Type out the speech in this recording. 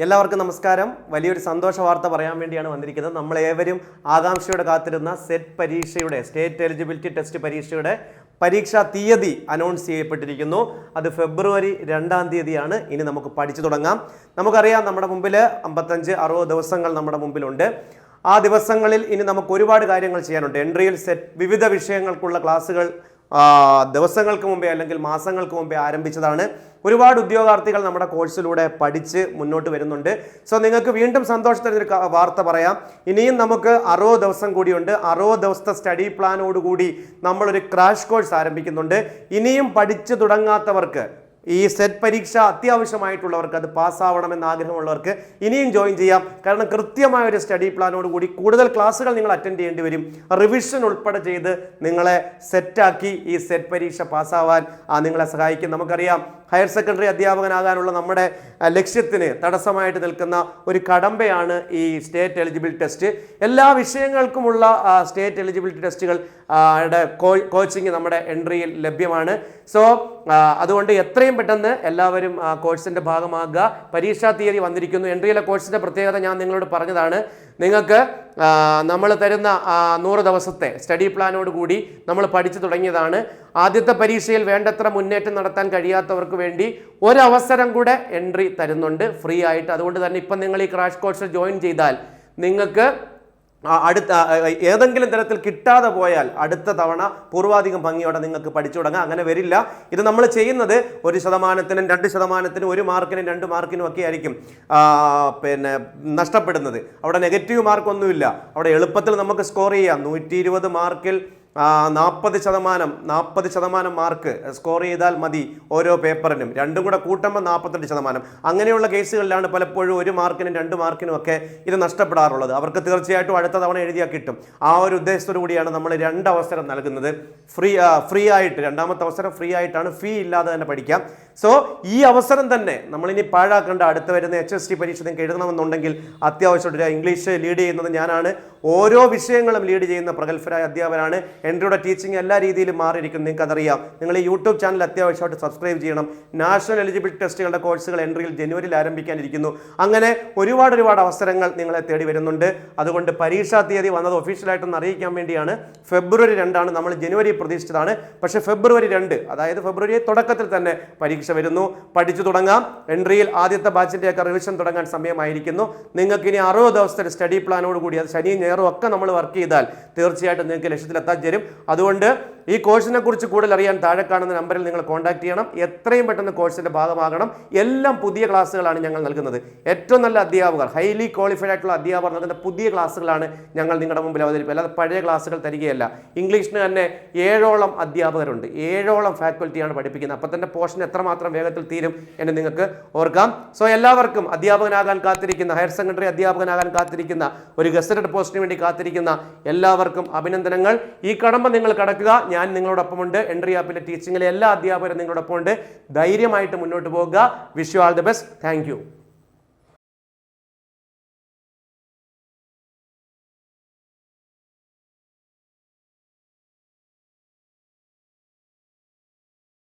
എല്ലാവർക്കും നമസ്കാരം. വലിയൊരു സന്തോഷ വാർത്ത പറയാൻ വേണ്ടിയാണ് വന്നിരിക്കുന്നത്. നമ്മളേവരും ആകാംക്ഷയോടെ കാത്തിരുന്ന സെറ്റ് പരീക്ഷയുടെ സ്റ്റേറ്റ് എലിജിബിലിറ്റി ടെസ്റ്റ് പരീക്ഷയുടെ പരീക്ഷാ തീയതി അനൗൺസ് ചെയ്യപ്പെട്ടിരിക്കുന്നു. അത് ഫെബ്രുവരി 2-ാം തീയതിയാണ്. ഇനി നമുക്ക് പഠിച്ചു തുടങ്ങാം. നമുക്കറിയാം, നമ്മുടെ മുമ്പിൽ 55-60 ദിവസങ്ങൾ നമ്മുടെ മുമ്പിലുണ്ട്. ആ ദിവസങ്ങളിൽ ഇനി നമുക്ക് ഒരുപാട് കാര്യങ്ങൾ ചെയ്യാനുണ്ട്. എൻട്രിയിൽ സെറ്റ് വിവിധ വിഷയങ്ങൾക്കുള്ള ക്ലാസ്സുകൾ ദിവസങ്ങൾക്ക് മുമ്പേ അല്ലെങ്കിൽ മാസങ്ങൾക്ക് മുമ്പേ ആരംഭിച്ചതാണ്. ഒരുപാട് ഉദ്യോഗാർത്ഥികൾ നമ്മുടെ കോഴ്സിലൂടെ പഠിച്ച് മുന്നോട്ട് വരുന്നുണ്ട്. സോ നിങ്ങൾക്ക് വീണ്ടും സന്തോഷത്തിനൊരു വാർത്ത പറയാം. ഇനിയും നമുക്ക് 60 ദിവസം കൂടിയുണ്ട്. 60 ദിവസത്തെ സ്റ്റഡി പ്ലാനോടുകൂടി നമ്മളൊരു ക്രാഷ് കോഴ്സ് ആരംഭിക്കുന്നുണ്ട്. ഇനിയും പഠിച്ചു തുടങ്ങാത്തവർക്ക്, ഈ സെറ്റ് പരീക്ഷ അത്യാവശ്യമായിട്ടുള്ളവർക്ക്, അത് പാസ്സാവണമെന്ന് ആഗ്രഹമുള്ളവർക്ക് ഇനിയും ജോയിൻ ചെയ്യാം. കാരണം കൃത്യമായ ഒരു സ്റ്റഡി പ്ലാനോട് കൂടി കൂടുതൽ ക്ലാസ്സുകൾ നിങ്ങൾ അറ്റൻഡ് ചെയ്യേണ്ടി വരും. റിവിഷൻ ഉൾപ്പെടെ ചെയ്ത് നിങ്ങളെ സെറ്റാക്കി ഈ സെറ്റ് പരീക്ഷ പാസ്സാവാൻ നിങ്ങളെ സഹായിക്കും. നമുക്കറിയാം, ഹയർ സെക്കൻഡറി അധ്യാപകനാകാനുള്ള നമ്മുടെ ലക്ഷ്യത്തിന് തടസ്സമായിട്ട് നിൽക്കുന്ന ഒരു കടമ്പയാണ് ഈ സ്റ്റേറ്റ് എലിജിബിലിറ്റി ടെസ്റ്റ്. എല്ലാ വിഷയങ്ങൾക്കുമുള്ള സ്റ്റേറ്റ് എലിജിബിലിറ്റി ടെസ്റ്റുകൾ കോച്ചിങ് നമ്മുടെ എൻട്രിയിൽ ലഭ്യമാണ്. സോ അതുകൊണ്ട് എത്രയും പെട്ടെന്ന് എല്ലാവരും കോഴ്സിൻ്റെ ഭാഗമാകുക. പരീക്ഷാ തീയതി വന്നിരിക്കുന്നു. എൻട്രിയിലെ കോഴ്സിൻ്റെ പ്രത്യേകത ഞാൻ നിങ്ങളോട് പറഞ്ഞതാണ്. നിങ്ങൾക്ക് നമ്മൾ തരുന്ന 100 ദിവസത്തെ സ്റ്റഡി പ്ലാനോട് കൂടി നമ്മൾ പഠിച്ചു തുടങ്ങിയതാണ്. ആദ്യത്തെ പരീക്ഷയിൽ വേണ്ടത്ര മുന്നേറ്റം നടത്താൻ കഴിയാത്തവർക്ക് വേണ്ടി ഒരവസരം കൂടെ എൻട്രി തരുന്നുണ്ട് ഫ്രീ ആയിട്ട്. അതുകൊണ്ട് തന്നെ ഇപ്പം നിങ്ങൾ ഈ ക്രാഷ് കോഴ്സിൽ ജോയിൻ ചെയ്താൽ നിങ്ങൾക്ക് അടുത്ത ഏതെങ്കിലും തരത്തിൽ കിട്ടാതെ പോയാൽ അടുത്ത തവണ പൂർവാധികം ഭംഗിയോടെ നിങ്ങൾക്ക് പഠിച്ചു തുടങ്ങാം. അങ്ങനെ വരില്ല. ഇത് നമ്മൾ ചെയ്യുന്നത് 1%-നും 2%-നും 1 മാർക്കിനും 2 മാർക്കിനും ഒക്കെ ആയിരിക്കും നഷ്ടപ്പെടുന്നത്. അവിടെ നെഗറ്റീവ് മാർക്കൊന്നുമില്ല. അവിടെ എളുപ്പത്തിൽ നമുക്ക് സ്കോർ ചെയ്യാം. 120 മാർക്കിൽ 40% മാർക്ക് സ്കോർ ചെയ്താൽ മതി ഓരോ പേപ്പറിനും. രണ്ടും കൂടെ കൂട്ടുമ്പോൾ 48%. അങ്ങനെയുള്ള കേസുകളിലാണ് പലപ്പോഴും 1 മാർക്കിനും 2 മാർക്കിനും ഒക്കെ ഇത് നഷ്ടപ്പെടാറുള്ളത്. അവർക്ക് തീർച്ചയായിട്ടും അടുത്ത തവണ എഴുതിയാൽ കിട്ടും. ആ ഒരു ഉദ്ദേശത്തോടു കൂടിയാണ് നമ്മൾ 2 അവസരം നൽകുന്നത്. ഫ്രീ ആയിട്ട്, രണ്ടാമത്തെ അവസരം ഫ്രീ ആയിട്ടാണ്, ഫീ ഇല്ലാതെ തന്നെ പഠിക്കാം. സോ ഈ അവസരം തന്നെ നമ്മളിനി പാഴാക്കേണ്ട. അടുത്ത് വരുന്ന HST പരീക്ഷ നിങ്ങൾക്ക് എഴുതണമെന്നുണ്ടെങ്കിൽ അത്യാവശ്യമായിട്ട് ഇംഗ്ലീഷ് ലീഡ് ചെയ്യുന്നത് ഞാനാണ്. ഓരോ വിഷയങ്ങളും ലീഡ് ചെയ്യുന്ന പ്രഗത്ഭരായ അധ്യാപകരാണ്. എൻട്രിയുടെ ടീച്ചിങ് എല്ലാ രീതിയിലും മാറിയിരിക്കും. നിങ്ങൾക്ക് അതറിയാം. നിങ്ങൾ ഈ യൂട്യൂബ് ചാനൽ അത്യാവശ്യമായിട്ട് സബ്സ്ക്രൈബ് ചെയ്യണം. നാഷണൽ എലിജിബിലിറ്റി ടെസ്റ്റുകളുടെ കോഴ്സുകൾ എൻട്രിയിൽ ജനുവരിയിൽ ആരംഭിക്കാനിരിക്കുന്നു. അങ്ങനെ ഒരുപാട് അവസരങ്ങൾ നിങ്ങളെ തേടി വരുന്നുണ്ട്. അതുകൊണ്ട് പരീക്ഷാ തീയതി വന്നത് ഒഫീഷ്യലായിട്ടൊന്ന് അറിയിക്കാൻ വേണ്ടിയാണ്. ഫെബ്രുവരി 2 നമ്മൾ ജനുവരി പ്രതീക്ഷിച്ചതാണ്. പക്ഷേ ഫെബ്രുവരി 2, അതായത് ഫെബ്രുവരി തുടക്കത്തിൽ തന്നെ പരീക്ഷ വരുന്നു. പഠിച്ചു തുടങ്ങാം. എൻട്രിയിൽ ആദ്യത്തെ ബാച്ചിൻ്റെയൊക്കെ റിവിഷൻ തുടങ്ങാൻ സമയമായിരിക്കുന്നു. നിങ്ങൾക്ക് ഇനി 60 ദിവസത്തെ സ്റ്റഡി പ്ലാനോട് കൂടി, അത് ശനിയും ഞായറും ഒക്കെ നമ്മൾ വർക്ക് ചെയ്താൽ തീർച്ചയായിട്ടും നിങ്ങൾക്ക് ലക്ഷ്യത്തിലെത്താൻ ചേരും. അതുകൊണ്ട് ഈ കോഴ്സിനെ കുറിച്ച് കൂടുതൽ അറിയാൻ താഴെ കാണുന്ന നമ്പറിൽ നിങ്ങൾ കോൺടാക്ട് ചെയ്യണം. എത്രയും പെട്ടെന്ന് കോഴ്സിൻ്റെ ഭാഗമാകണം. എല്ലാം പുതിയ ക്ലാസ്സുകളാണ് ഞങ്ങൾ നൽകുന്നത്. ഏറ്റവും നല്ല അധ്യാപകർ, ഹൈലി ക്വാളിഫൈഡ് ആയിട്ടുള്ള അധ്യാപകർ നൽകുന്ന പുതിയ ക്ലാസ്സുകളാണ് ഞങ്ങൾ നിങ്ങളുടെ മുമ്പിൽ അവതരിപ്പിക്കുക. അല്ലാതെ പഴയ ക്ലാസ്സുകൾ തരികയല്ല. ഇംഗ്ലീഷിന് തന്നെ 7ഓളം അധ്യാപകരുണ്ട്. 7ഓളം ഫാക്കൽറ്റിയാണ് പഠിപ്പിക്കുന്നത്. അപ്പം തന്നെ പോർഷൻ എത്രമാത്രം വേഗത്തിൽ തീരും എന്ന് നിങ്ങൾക്ക് ഓർക്കാം. സോ എല്ലാവർക്കും അധ്യാപകനാകാൻ കാത്തിരിക്കുന്ന, ഹയർ സെക്കൻഡറി അധ്യാപകനാകാൻ കാത്തിരിക്കുന്ന, ഒരു ഗസറ്റഡ് പോസ്റ്റിന് വേണ്ടി കാത്തിരിക്കുന്ന എല്ലാവർക്കും അഭിനന്ദനങ്ങൾ. ഈ കടമ്പ നിങ്ങൾ കടക്കുക. ഞാൻ നിങ്ങളോടൊപ്പമുണ്ട്. എൻട്രി ആപ്പിലെ ടീച്ചിങ്ങിലെ എല്ലാ അധ്യാപകരും നിങ്ങളോടൊപ്പമുണ്ട്. ധൈര്യമായിട്ട് മുന്നോട്ട് പോകുക. Wish you all the best. Thank you.